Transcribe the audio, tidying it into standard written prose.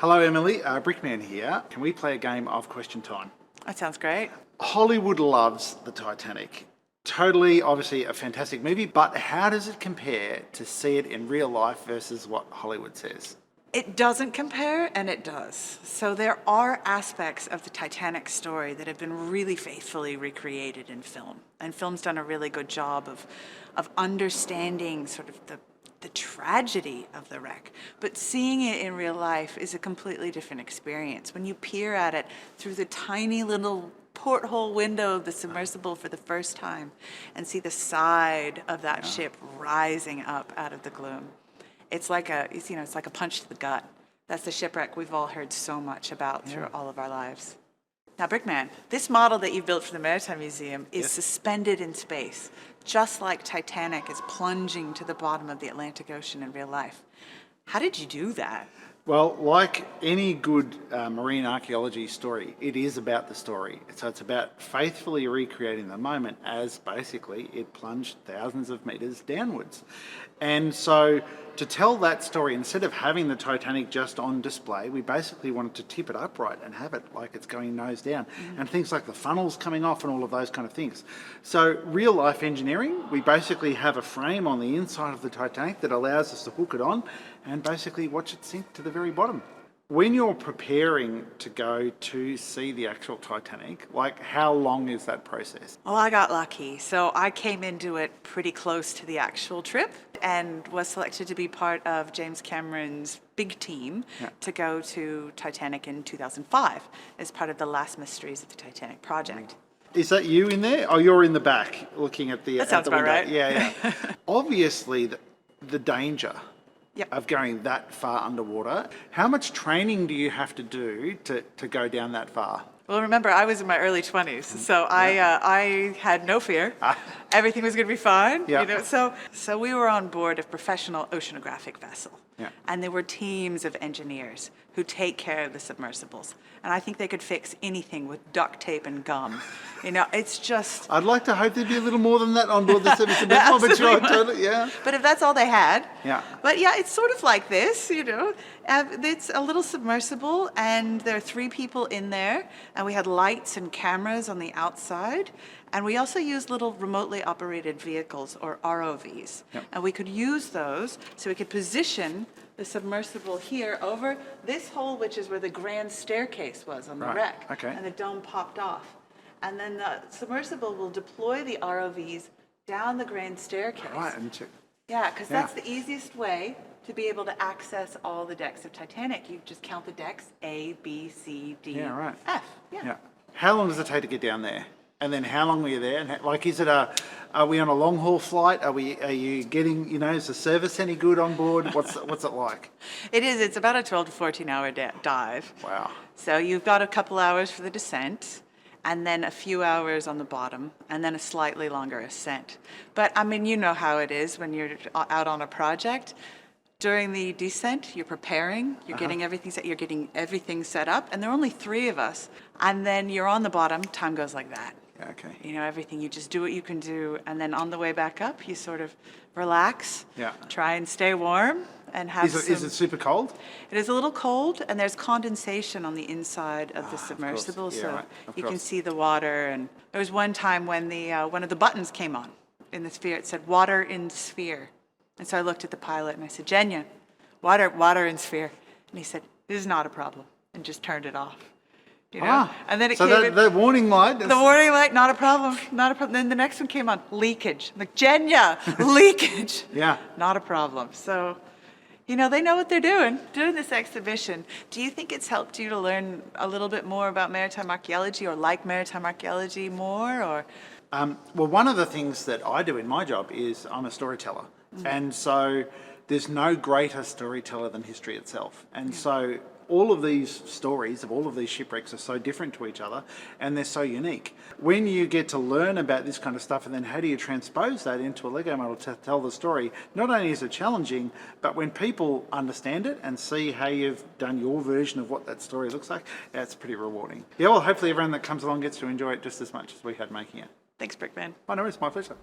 Hello, Emily. Brickman here. Can we play a game of question time? That sounds great. Hollywood loves the Titanic. Totally, obviously, a fantastic movie, but how does it compare to see it in real life versus what Hollywood says? It doesn't compare, and it does. So there are aspects of the Titanic story that have been really faithfully recreated in film. And film's done a really good job of understanding sort of the tragedy of the wreck. But seeing it in real life is a completely different experience. When you peer at it through the tiny little porthole window of the submersible for the first time and see the side of that ship rising up out of the gloom. It's like a punch to the gut. That's the shipwreck we've all heard so much about through all of our lives. Now, Brickman, this model that you've built for the Maritime Museum is suspended in space, just like Titanic is plunging to the bottom of the Atlantic Ocean in real life. How did you do that? Well, like any good marine archaeology story, it is about the story. So it's about faithfully recreating the moment as basically it plunged thousands of meters downwards. And so to tell that story, instead of having the Titanic just on display, we basically wanted to tip it upright and have it like it's going nose down. And things like the funnels coming off and all of those kind of things. So real life engineering, we basically have a frame on the inside of the Titanic that allows us to hook it on and basically watch it sink to the very bottom. When you're preparing to go to see the actual Titanic, like how long is that process? Well, I got lucky. So I came into it pretty close to the actual trip and was selected to be part of James Cameron's big team to go to Titanic in 2005 as part of the Last Mysteries of the Titanic project. Is that you in there? Oh, you're in the back looking at the That sounds window. about right. Yeah. Obviously, the danger Yep. of going that far underwater. How much training do you have to do to go down that far? Well, remember, I was in my early 20s, so I had no fear. Everything was going to be fine. Yeah. You know, so we were on board a professional oceanographic vessel. Yeah. And there were teams of engineers who take care of the submersibles. And I think they could fix anything with duct tape and gum. You know, it's just... I'd like to hope there'd be a little more than that on board the submersible, but sure, totally, yeah. But if that's all they had... Yeah. But yeah, it's sort of like this, you know. It's a little submersible, and there are 3 people in there, and we had lights and cameras on the outside. And we also used little remotely operated vehicles, or ROVs. Yep. And we could use those so we could position the submersible here over this hole, which is where the grand staircase was on the wreck. Okay. And the dome popped off. And then the submersible will deploy the ROVs down the grand staircase. Right, and check. Yeah, because that's the easiest way to be able to access all the decks of Titanic. You just count the decks, A, B, C, D, F. Yeah. How long does it take to get down there? And then how long were you there? And like, are we on a long haul flight? Are you getting, is the service any good on board? What's it like? It is. It's about a 12 to 14 hour dive. Wow. So you've got a couple hours for the descent, and then a few hours on the bottom, and then a slightly longer ascent. But I mean, you know how it is when you're out on a project. During the descent, you're preparing, you're getting everything set up, and there are only 3 of us. And then you're on the bottom, time goes like that. Okay. You know, everything, you just do what you can do, and then on the way back up, you sort of relax, try and stay warm, and have Is it super cold? It is a little cold, and there's condensation on the inside of the submersible, you can see the water. And there was one time when one of the buttons came on in the sphere. It said, "Water in sphere." And so I looked at the pilot and I said, "Jenya, water in sphere." And he said, "This is not a problem," and just turned it off. You know? And then the warning light. The warning light, not a problem, not a problem. Then the next one came on, leakage. I'm like, "Jenya, leakage." Yeah. Not a problem. So, they know what they're doing this exhibition. Do you think it's helped you to learn a little bit more about maritime archaeology, or like maritime archaeology more, or? Well, one of the things that I do in my job is I'm a storyteller. And so there's no greater storyteller than history itself. And so all of these stories of all of these shipwrecks are so different to each other, and they're so unique. When you get to learn about this kind of stuff, and then how do you transpose that into a Lego model to tell the story, not only is it challenging, but when people understand it and see how you've done your version of what that story looks like, that's pretty rewarding. Yeah, well, hopefully everyone that comes along gets to enjoy it just as much as we had making it. Thanks, Brickman. Oh, no, it's my pleasure.